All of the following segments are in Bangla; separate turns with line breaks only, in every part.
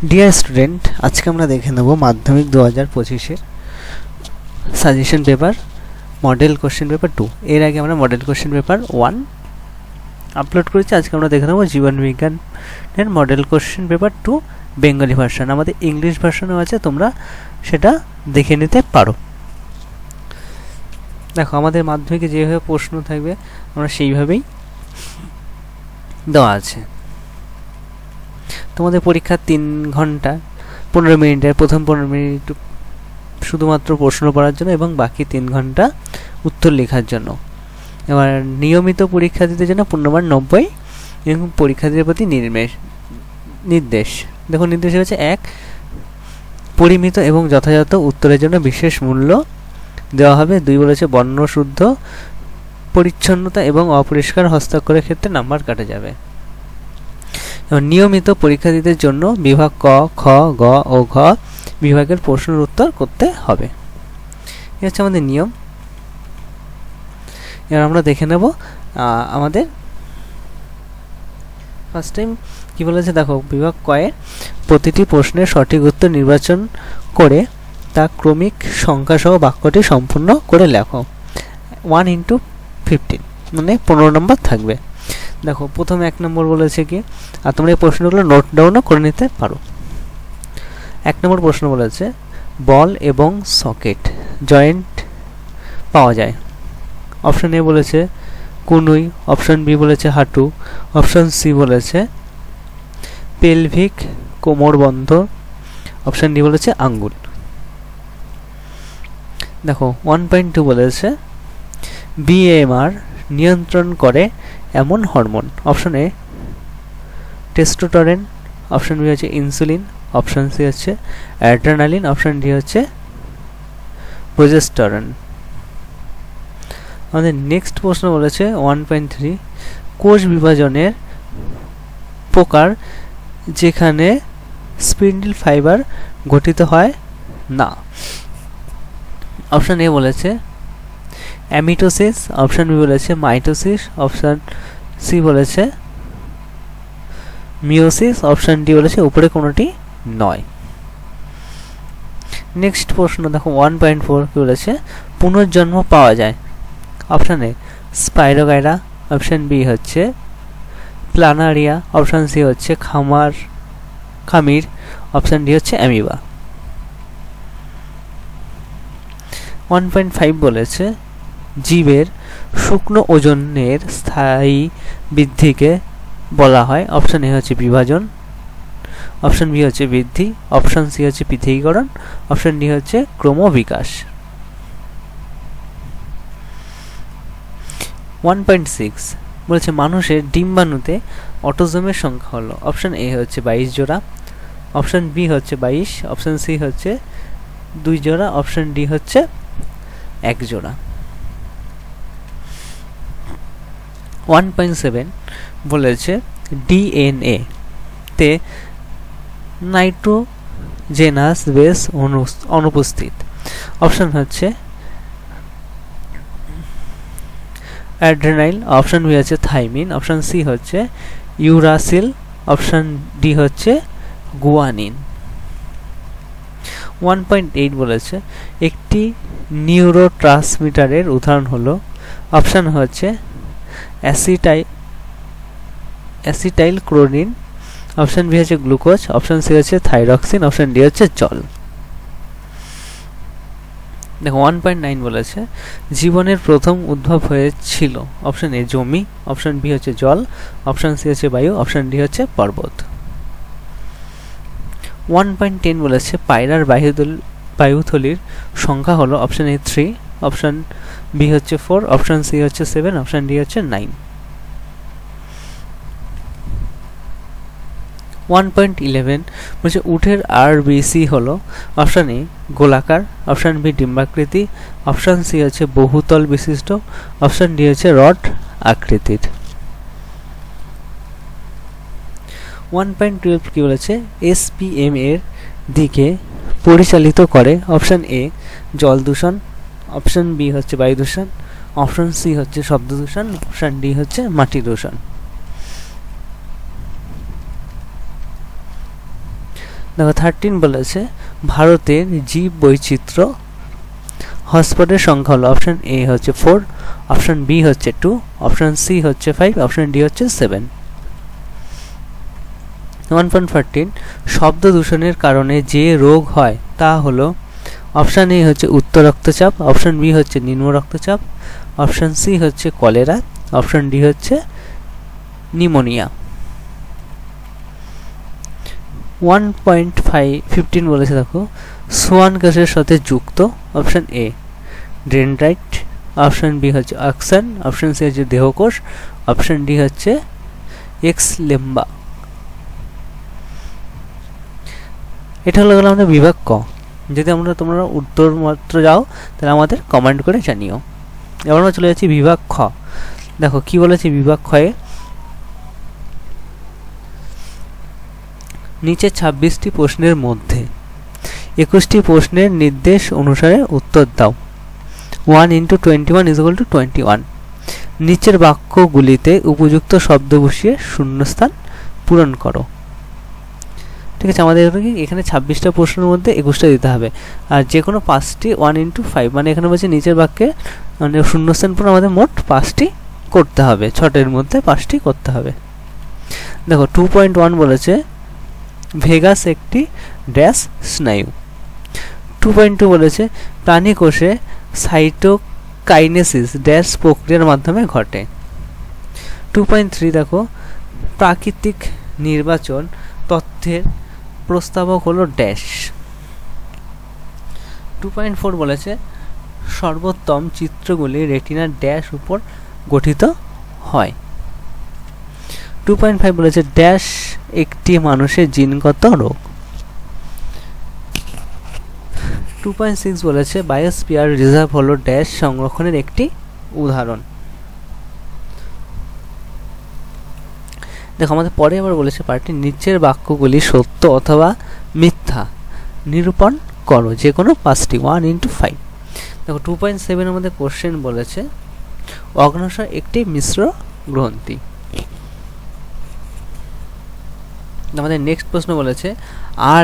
ডিয়ার স্টুডেন্ট, আজকে আমরা দেখে নেব মাধ্যমিক 2025-এর suggestion paper model question paper 2। এর আগে আমরা মডেল কোশ্চেন পেপার 1 আপলোড করেছি। আজকে আমরা দেখে নেব জীবন বিজ্ঞানের model question paper 2 Bengali version. আমাদের ইংলিশ ভার্সনও আছে, তোমরা সেটা দেখে নিতে পারো। দেখো, আমাদের মাধ্যমিকে যেভাবে প্রশ্ন থাকবে আমরা সেইভাবেই দেওয়া আছে। তোমাদের পরীক্ষা 3 ঘন্টা 15 মিনিটের, প্রথম 15 মিনিট শুধুমাত্র প্রশ্ন পড়ার জন্য এবং বাকি 3 ঘন্টা উত্তর লেখার জন্য। এবার নিয়মিত পরীক্ষার্থীদের জন্য 15/90 এবং পরীক্ষার্থীদের প্রতি নির্দেশ। দেখো, নির্দেশ হচ্ছে 1, পরিমিত এবং যথাযথ উত্তরের জন্য বিশেষ মূল্য দেওয়া হবে। 2 বলেছে বর্ণশুদ্ধ, পরিচ্ছন্নতা এবং অপরিষ্কার হস্তাক্ষরের ক্ষেত্রে নাম্বার কাটা যাবে। নিয়মিত পরীক্ষার্থীদের জন্য বিভাগ ক, খ, গ ও ঘ বিভাগের প্রশ্নের উত্তর করতে হবে। এই হচ্ছে আমাদের নিয়ম। এবার আমরা দেখে নেব আমাদের ফার্স্ট টাইম কি বলেছে। দেখো, বিভাগ কয়ের প্রতিটি প্রশ্নের সঠিক উত্তর নির্বাচন করে তা ক্রমিক সংখ্যাসহ বাক্যটি সম্পূর্ণ করে লেখো। 1/15 মানে 15 নম্বর থাকবে। দেখো, প্রথম 1 নম্বর বলেছে কি, আর তোমরা এই প্রশ্নগুলো নোট ডাউনও করে নিতে পারো। 1 নম্বর প্রশ্ন বলেছে বল এবং সকেট জয়েন্ট পাওয়া যায়। অপশন এ বলেছে কনুই, অপশন বি বলেছে হাঁটু, অপশন সি বলেছে পেলভিক কোমরবন্ধ, অপশন ডি বলেছে আঙ্গুল। দেখো, 1.2 বলেছে বিএমআর নিয়ন্ত্রণ করে এমন হরমোন। Option A testosterone, option B হচ্ছে ইনসুলিন, অপশন সি হচ্ছে অ্যাড্রেনালিন, অপশন ডি হচ্ছে প্রোজেস্টেরন। আমাদের নেক্সট প্রশ্ন বলেছে 1.3 কোষ বিভাজনের প্রকার যেখানে স্পিন্ডল ফাইবার গঠিত হয় না। অপশন এ বলেছে অ্যামিটোসিস, অপশন বি বলেছে মাইটোসিস, অপশন সি বলেছে মিওসিস, অপশন ডি বলেছে উপরে কোনোটি নয়। নেক্সট প্রশ্ন দেখো 1.4 কি বলেছে পুনর্জন্ম পাওয়া যায়। Option A spirogyra, option B হচ্ছে প্লানারিয়া, অপশন সি হচ্ছে খামির, অপশন ডি হচ্ছে অ্যামিবা। 1.5 বলেছে জীবের শুকনো ওজনের স্থায়ী বৃদ্ধিকে বলা হয়। অপশন এ হচ্ছে বিভাজন, অপশন বি হচ্ছে বৃদ্ধি, অপশন সি হচ্ছে পৃথকীকরণ, অপশন ডি হচ্ছে ক্রমবিকাশ। 1.6 বলেছে মানুষের ডিম্বাণুতে অটোজোমের সংখ্যা হলো। অপশন এ হচ্ছে 22 জোড়া, অপশন বি হচ্ছে 22, অপশন সি হচ্ছে 2 জোড়া, অপশন ডি হচ্ছে 1 জোড়া। 1.7 বলেছে ডিএনএ তে নাইট্রোজেনাস বেস অনুপস্থিত। অপশন হচ্ছে অ্যাড্রেনাইল, অপশন বি হচ্ছে থাইমিন, অপশন সি হচ্ছে ইউরাসিল, অপশন ডি হচ্ছে গুয়ানিন। 1.8 বলেছে একটি নিউরোট্রান্সমিটারের উদাহরণ হলো। অপশন হচ্ছে অ্যাসিটাইল ক্লোরিন, অপশন বি হচ্ছে গ্লুকোজ, অপশন সি হচ্ছে থাইরক্সিন, অপশন ডি হচ্ছে জল। দেখো 1.9 বলেছে জীবনের প্রথম উদ্ভব হয়েছিল। অপশন এ জমি, অপশন বি হচ্ছে জল, অপশন সি হচ্ছে বায়ু, অপশন ডি হচ্ছে পর্বত। 1.10 বলেছে পায়রার বায়ুথলির সংখ্যা হলো। অপশন এ 3, অপশন বি হচ্ছে 4, অপশন সি হচ্ছে 7, অপশন ডি হচ্ছে 9। 1.11 বলছে উটের আরবিসি হলো। অপশন এ গোলাকার, অপশন বি ডিম্বাকৃতি, অপশন সি হচ্ছে বহুতল বিশিষ্ট, অপশন ডি হচ্ছে রড আকৃতির। 1.12 কি বলেছে এসপিএম এর দিকে পরিচালিত করে। অপশন এ জল দূষণ, অপশন বি হচ্ছে বায়ু দূষণ, অপশন সি হচ্ছে শব্দ দূষণ, অপশন ডি হচ্ছে মাটি দূষণ। দেখো 13 বলেছে ভারতের জীব বৈচিত্র্য হটস্পটের সংখ্যা হলো অপশন এ হচ্ছে 4, অপশন বি হচ্ছে 2, অপশন সি হচ্ছে 5, অপশন ডি হচ্ছে 7। 1.14 শব্দ দূষণের কারণে যে রোগ হয় তা হলো অপশন এ হচ্ছে উচ্চ রক্তচাপ, অপশন বি হচ্ছে নিম্ন রক্তচাপ, অপশন সি হচ্ছে কলেরা, অপশন ডি হচ্ছে নিউমোনিয়া। 1.15 বলেছে দেখো সোয়ান গ্যাসের সাথে যুক্ত option A dendrite, option B হচ্ছে অক্সান, অপশন সি হচ্ছে দেহকোষ, অপশন ডি হচ্ছে এক্স লেম্বা। এটা হলো আমাদের বিভাগ ক। যদি তোমরা উত্তর মাত্র যাও তাহলে আমাদের কমেন্ট করে জানিও। এবার আমরা চলে যাচ্ছি বিভাগ খ। দেখো কি বলেছে বিভাগ খয়ে, নিচে 26টি প্রশ্নের মধ্যে 21টি প্রশ্নের নির্দেশ অনুসারে উত্তর দাও। 1 × 21 = 21। নিচের বাক্যগুলিতে উপযুক্ত শব্দ বসিয়ে শূন্যস্থান পূরণ করো। ঠিক আছে, আমাদের এখানে 26টা প্রশ্নের মধ্যে 21টা দিতে হবে, আর যে কোনো 5টি 1 × 5 মানে এখানে বলছে নিচের বাক্যে মানে শূন্যস্থান পূরণ আমাদের মোট 5টি করতে হবে, 6টির মধ্যে 5টি করতে হবে। দেখো 2.1 বলেছে ভেগাস একটি ড্যাশ স্নায়ু। 2.2 বলেছে প্রাণী কোষে সাইটোকাইনেসিস ড্যাশ প্রক্রিয়ার মাধ্যমে ঘটে। 2.3 দেখো প্রাকৃতিক নির্বাচন তথ্যের প্রস্তাবক হলো ড্যাশ। 2.4 বলেছে সর্বোত্তম চিত্রগুলি রেটিনার ড্যাশ উপর গঠিত হয়। 2.5 বলেছে ড্যাশ একটি মানুষের জিনগত রোগ। 2.6 বলেছে বায়োস্ফিয়ার রিজার্ভ হলো ড্যাশ সংরক্ষণের একটি উদাহরণ। দেখো আমাদের পরে আবার বলেছে পার্টি নিচের বাক্যগুলি সত্য অথবা মিথ্যা নিরূপণ করো, যে কোনো 5টি 1 × 5। দেখো 2.7 আমাদের কোশ্চেন বলেছে অগ্ন্যাশয় একটি মিশ্র গ্রন্থি। আমাদের নেক্সট প্রশ্ন বলেছে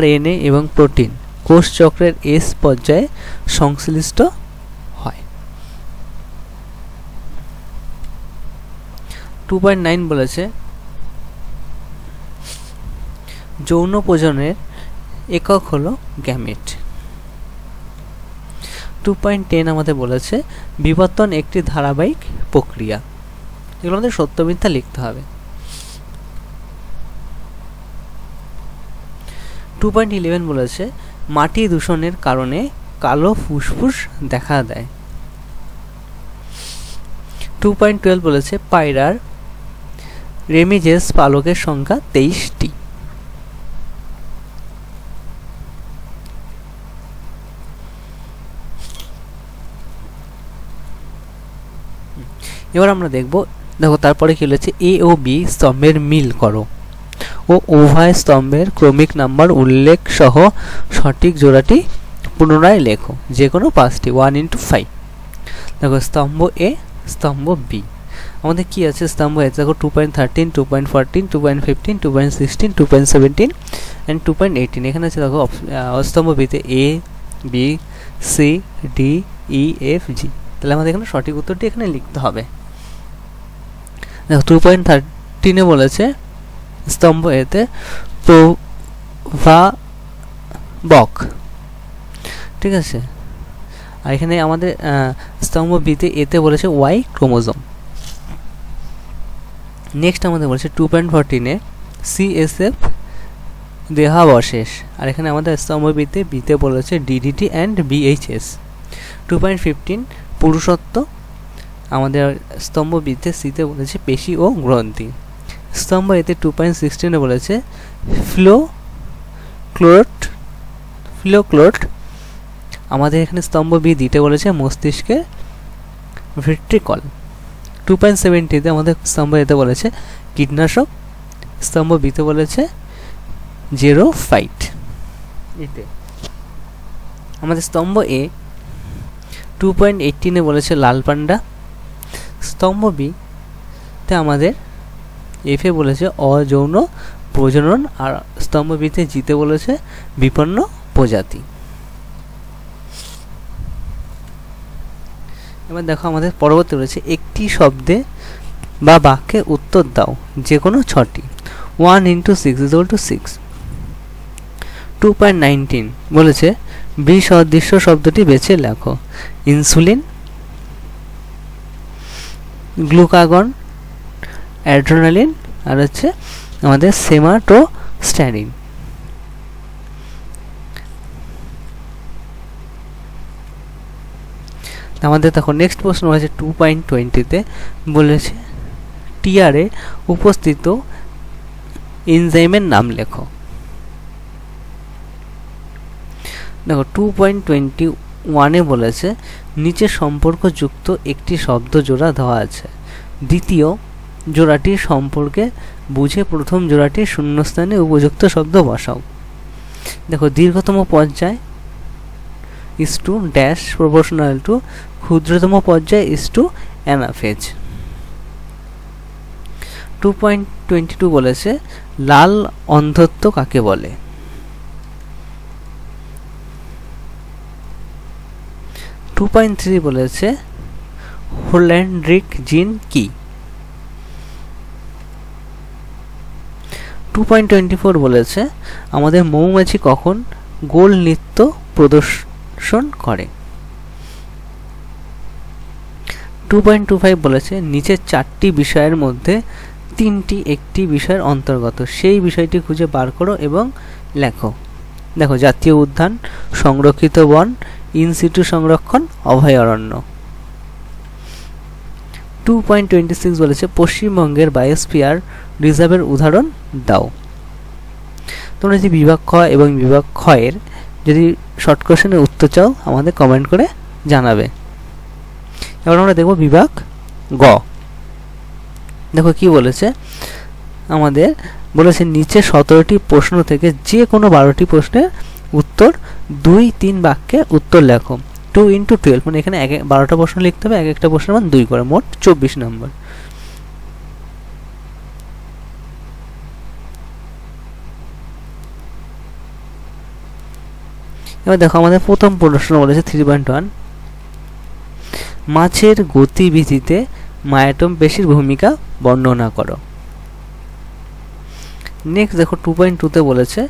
RNA এবং প্রোটিন কোষ চক্রের S পর্যায়ে সংশ্লিষ্ট হয়। 2.9 বলেছে যৌন প্রজননের একক হলো গ্যামেট। 2.10 আমাদের বলেছে বিবর্তন একটি ধারাবাহিক প্রক্রিয়া। এগুলো আমাদের সত্য মিথ্যা লিখতে হবে। 2.11 বলেছে মাটি দূষণের কারণে কালো ফুসফুস দেখা দেয়। 2.12 বলেছে পায়রার রেমিজেস পালকের সংখ্যা 23টি। এবার আমরা দেখো তারপরে কি বলেছে A ও B স্তম্ভের মিল করো ও উভয় স্তম্ভের ক্রমিক নাম্বার উল্লেখ সহ সঠিক জোড়াটি পুনরায় লেখো, যে কোনো 5টি 1 × 5। দেখো স্তম্ভ A স্তম্ভ B আমাদের কি আছে স্তম্ভ A দেখো 2.13 2.14 2.15 2.16 2.17 and 2.18। এখানে আছে দেখো স্তম্ভ B তে A B C D E F G, তাহলে আমাদের এখানে সঠিক উত্তরটি এখানে লিখতে হবে। দেখো 2.13 এ বলেছে স্তম্ভ এতে প্রভাবক, ঠিক আছে, আর এখানে আমাদের স্তম্ভ বিতে এতে বলেছে Y ক্রোমোজোম। নেক্সট আমাদের বলেছে 2.14 এ CSF দেহাবশেষ, আর এখানে আমাদের স্তম্ভ বিতে বলেছে DDT and BHS। 2.15 পুরুষত্ব, আমাদের স্তম্ভ বিতে সিতে বলেছে পেশি ও গ্রন্থি। স্তম্ভ এতে 2.16 এ বলেছে ফ্লোক্লোট, আমাদের এখানে স্তম্ভ বি দিতে বলেছে মস্তিষ্কে ভিট্রিকল। 2.70 তে আমাদের স্তম্ভ এতে বলেছে কীটনাশক, স্তম্ভ বিতে বলেছে জেরোফাইট। এতে আমাদের স্তম্ভ এ 2.18 এ বলেছে লাল পান্ডা, স্তম্ভ বি তে আমাদের এফে বলেছে অযৌন প্রজনন, আর স্তম্ভবিতে জিতে বলেছে বিপন্ন প্রজাতি। এবার দেখো আমাদের পরবর্তী রয়েছে একটি শব্দে বা বাক্যে উত্তর দাও যে কোনো 6টি। 1 × 6 = 6। 2.19 বলেছে বিসদৃশ্য শব্দটি বেছে লেখো। ইনসুলিন, গ্লুকাগন, অ্যাড্রেনালিন আর হচ্ছে আমাদের সেমাটোস্ট্যাটিন। আমাদের তখন নেক্সট প্রশ্ন আছে 2.20-তে বলেছে টিআরে উপস্থিত এনজাইমের নাম লেখো। দেখো 2.21-এ বলেছে নিচে সম্পর্কযুক্ত একটি শব্দ জোড়া দেওয়া আছে, দ্বিতীয় জোড়াটির সম্পর্কে বুঝে প্রথম জোড়াটির শূন্যস্থানে উপযুক্ত শব্দ বসাও। দেখো দীর্ঘতম পর্যায় is to dash proportional to ক্ষুদ্রতম পর্যায় is to anaphase। 2.22 বলেছে লাল অন্ধত্ব কাকে বলে। 2.3 বলেছে হোল্যান্ড্রিক জিন কি। 2.24 বলেছে আমাদের মৌমাছি কখন গোল নৃত্য প্রদর্শন করে। 2.25 বলেছে নিচের 4টি বিষয়ের মধ্যে 3টি একটি বিষয়ের অন্তর্গত, সেই বিষয়টি খুঁজে বার করো এবং লেখো। দেখো জাতীয় উদ্যান, সংরক্ষিত বন, ইন সিটু সংরক্ষণ, অভয়ারণ্য। 2.26 বলেছে পশ্চিমবঙ্গের বায়োস্ফিয়ার রিজার্ভের উদাহরণ দাও। তোমরা যদি বিভাগ খ এবং বিভাগ খ এর যদি শর্ট কোশ্চেনের উত্তর চাও আমাদের কমেন্ট করে জানাবে। এবার আমরা দেখব বিভাগ গ। দেখো কি বলেছে আমাদের বলেছে নিচে 17টি প্রশ্ন থেকে যে কোনো 12টি প্রশ্নের উত্তর 2-3 বাক্যে উত্তর লেখো। 2 × 12 মানে এখানে 12টা প্রশ্ন লিখতে হবে, এক একটা প্রশ্নের মান 2 করে, মোট 24 নম্বর। এবার দেখো আমাদের প্রথম প্রশ্ন বলেছে 3.1 মাছের গতিবিধিতে মায়োটম পেশির ভূমিকা বর্ণনা করো। নেক্সট দেখো 2.2-তে বলেছে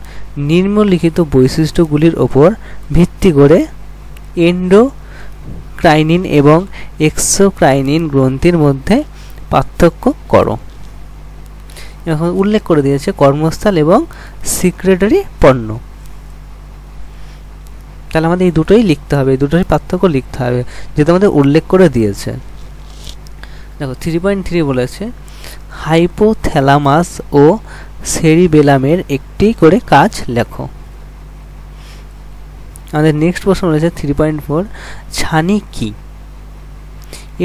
নিম্নলিখিত বৈশিষ্ট্যগুলির ওপর ভিত্তি করে এন্ডোক্রাইনিন এবং এক্সোক্রাইনিন গ্রন্থির মধ্যে পার্থক্য করো। এখন উল্লেখ করে দিয়েছে কর্মস্থল এবং সিক্রেটারি পণ্য। তাহলে আমাদের এই দুটোই লিখতে হবে, এই দুটোই পার্থক্য লিখতে হবে যেটা আমাদের উল্লেখ করে দিয়েছে। দেখো 3.3 বলেছে হাইপোথ্যালামাস ও সেরিবেলামের একটি করে কাজ লেখো। আমাদের নেক্সট প্রশ্ন বলেছে 3.4 ছানি কি,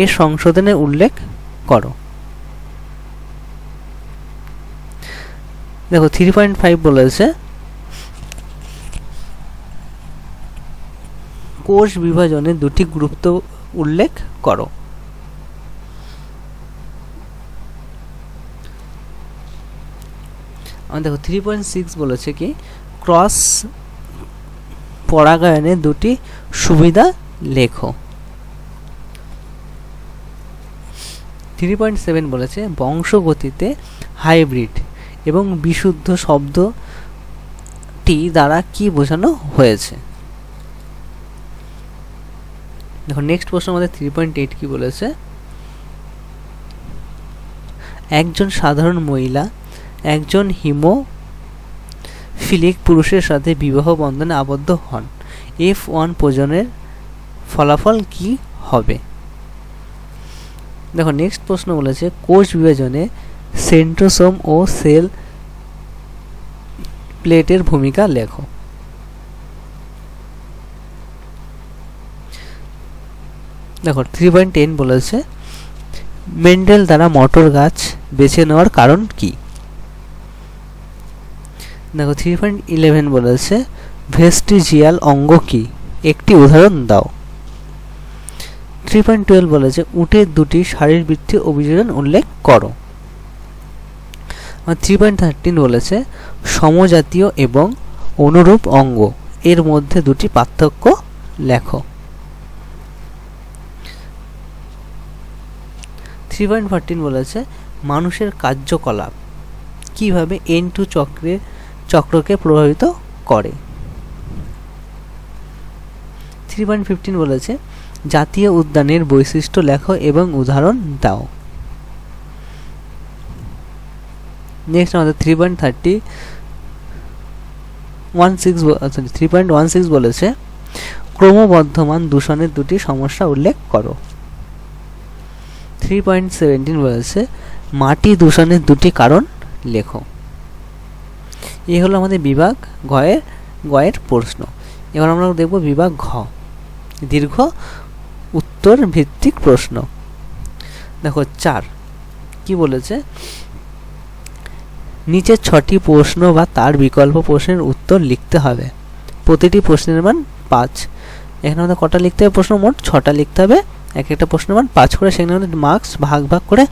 এর সংশোধনের উল্লেখ করো। দেখো 3.5 বলেছে কোষ বিভাজনের দুটি গুরুত্ব উল্লেখ করো। দেখো 3.6 বলেছে কি ক্রস পরাগায়নের দুটি সুবিধা লেখো। 3.7 বলেছে বংশগতিতে হাইব্রিড এবং বিশুদ্ধ শব্দটি দ্বারা কি বোঝানো হয়েছে। দেখো নেক্সট প্রশ্ন আমাদের 3.8 কি বলেছে একজন সাধারণ মহিলা একজন হিমোফিলিক পুরুষের সাথে বিবাহ বন্ধনে আবদ্ধ হন, F1 প্রজননের ফলাফল কি হবে। দেখো নেক্সট প্রশ্ন বলেছে কোষ বিভাজনে সেন্ট্রোসোম ও সেল প্লেটের ভূমিকা লেখো। দেখো 3.10 বলেছে মেন্ডেল দ্বারা মটর গাছ বেছে নেওয়ার কারণ কি। দেখো 3.11 বলেছে ভেস্টিজিয়াল অঙ্গ কি, একটি উদাহরণ দাও। 3.12 বলেছে উটের দুটি শারীরবৃত্তীয় অভিযোজন উল্লেখ করো। 3.13 বলেছে সমজাতীয় এবং অনুরূপ অঙ্গ এর মধ্যে দুটি পার্থক্য লেখো। 3.14 বলেছে মানুষের কার্যকলাপ কিভাবে N2 চক্রকে প্রভাবিত করে। 3.15 বলেছে জাতীয় উদ্যানের বৈশিষ্ট্য লেখো এবং উদাহরণ দাও। নেক্সট আমাদের 3.16 বলেছে ক্রমবর্ধমান দূষণের দুটি সমস্যা উল্লেখ করো। 3.17 বলেছে মাটি দূষণের দুটি কারণ লেখো। এই হলো আমাদের বিভাগ গয়ের প্রশ্ন। এবার আমরা দেখব বিভাগ ঘ, দীর্ঘ উত্তর ভিত্তিক প্রশ্ন। দেখো 4 কি বলেছে, নিচের 6টি প্রশ্ন বা তার বিকল্প প্রশ্নের উত্তর লিখতে হবে। প্রতিটি প্রশ্নের মান 5। এখানে আমাদের কটা লিখতে হবে প্রশ্ন, মোট 6টা লিখতে হবে। এক একটা প্রশ্নের মান 5 করে, সেখানে আমাদের মার্কস ভাগ করে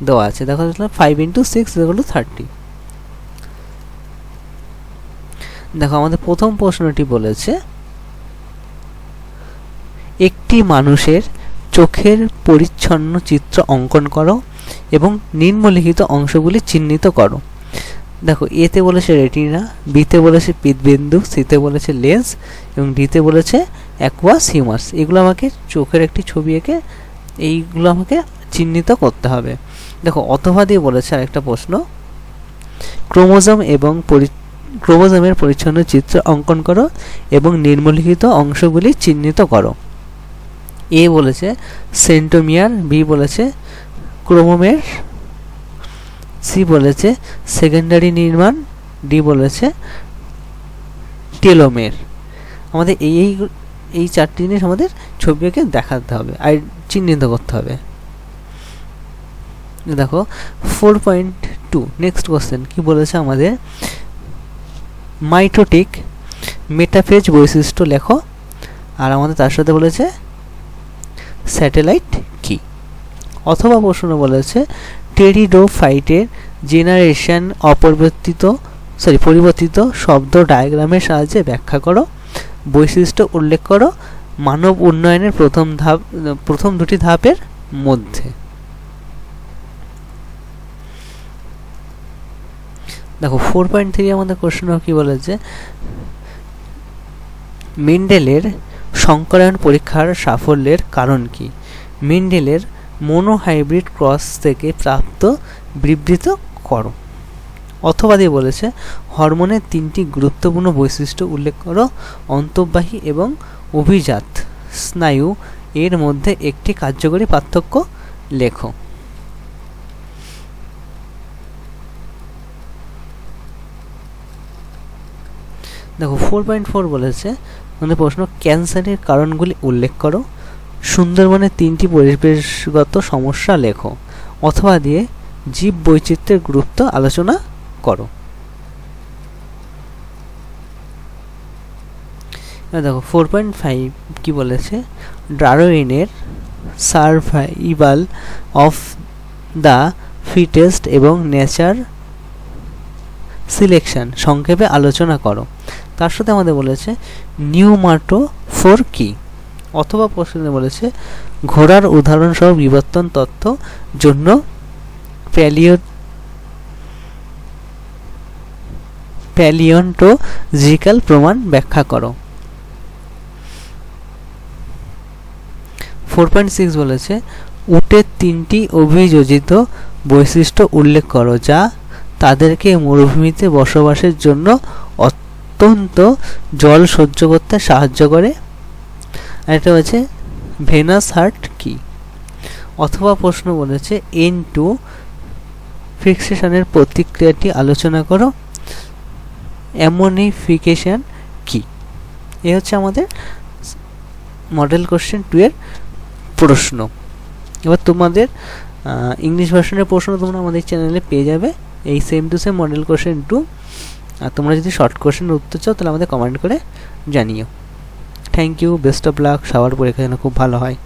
দেওয়া আছে। দেখো 5 × 6 = 30। দেখো আমাদের প্রথম প্রশ্নটি বলেছে একটি মানুষের চোখের পরিচ্ছন্ন চিত্র অঙ্কন করো এবং নিম্নলিখিত অংশগুলি চিহ্নিত করো। দেখো এতে বলেছে রেটিনা, বিতে বলেছে পিতবিন্দু, সিতে বলেছে লেন্স এবং ডিতে বলেছে অ্যাকুয়াস হিউমাস। এগুলো আমাকে চোখের একটি ছবি এঁকে এইগুলো আমাকে চিহ্নিত করতে হবে। দেখো অথবা দিয়ে বলেছে আরেকটা প্রশ্ন, ক্রোমোজোমের পরিচ্ছন্ন চিত্র অঙ্কন করো এবং নিম্নলিখিত অংশগুলি চিহ্নিত করো। এ বলেছে সেন্টোমিয়ার, বি বলেছে ক্রোমোমের, সি বলেছে সেকেন্ডারি নির্মাণ, ডি বলেছে টেলোমের। আমাদের এই 4টি জিনিস আমাদের ছবি এঁকে দেখাতে হবে আর চিহ্নিত করতে হবে। দেখো 4.2 নেক্সট কোশ্চেন কি বলেছে আমাদের, মাইটোটিক মেটাফেজ বৈশিষ্ট্য লেখো। আর আমাদের তার সাথে বলেছে স্যাটেলাইট কি। অথবা প্রশ্ন বলেছে টেরিডোফাইটের জেনারেশন পরিবর্তিত শব্দ ডায়াগ্রামের সাহায্যে ব্যাখ্যা করো। বৈশিষ্ট্য উল্লেখ করো মানব উন্নয়নের প্রথম দুটি ধাপের মধ্যে। দেখো 4.3 আমাদের প্রশ্ন কি বলেছে, মেন্ডেলের সংকরায়ন পরীক্ষার সাফল্যের কারণ কি। মেন্ডেলের মোনোহাইব্রিড ক্রস থেকে প্রাপ্ত বিবৃত করো। অথবা দিয়ে বলেছে হরমোনের 3টি গুরুত্বপূর্ণ বৈশিষ্ট্য উল্লেখ করো। অন্তর্বাহী এবং অভিজাত স্নায়ু এর মধ্যে একটি কার্যকরী পার্থক্য লেখো। দেখো 4.4 বলেছে আমাদের প্রশ্ন ক্যান্সারের কারণগুলি উল্লেখ করো। সুন্দরবনের 3টি পরিবেশগত সমস্যা লেখো। অথবা দিয়ে জীব বৈচিত্র্যের গুরুত্ব আলোচনা করো। দেখো 4.5 কি বলেছে, ডারউইনের সার্ভাইভাল অফ দ্য ফিটেস্ট এবং নেচার সিলেকশন সংক্ষেপে আলোচনা করো। তার সাথে আমাদের বলেছে নিউমাটোফোর কি। অথবা প্রশ্নে বলেছে ঘোড়ার উদাহরণসহ বিবর্তন তথ্য জন্য প্যালিওন্টোলজিক্যাল প্রমাণ ব্যাখ্যা করো। 4.6 বলেছে উটের 3টি অভিযোজিত বৈশিষ্ট্য উল্লেখ করো যা তাদেরকে মরুভূমিতে বসবাসের জন্য অত্যন্ত জল সহ্য করতে সাহায্য করে। আর এটা হচ্ছে ভেনাস হার্ট কি। অথবা প্রশ্ন বলেছে N2 ফিক্সেশনের প্রতিক্রিয়াটি আলোচনা করো। অ্যামোনিফিকেশন কি। এ হচ্ছে আমাদের মডেল কোশ্চেন 2 এর প্রশ্ন। এবার তোমাদের ইংলিশ ভার্সনের প্রশ্ন তোমরা আমাদের চ্যানেলে পেয়ে যাবে এই same to same model question 2। আর তোমরা যদি শর্ট কোশ্চেনের উত্তর চাও তাহলে আমাদের কমেন্ট করে জানিও। Thank you, best of luck. সবার পরীক্ষা যেন খুব ভালো হয়।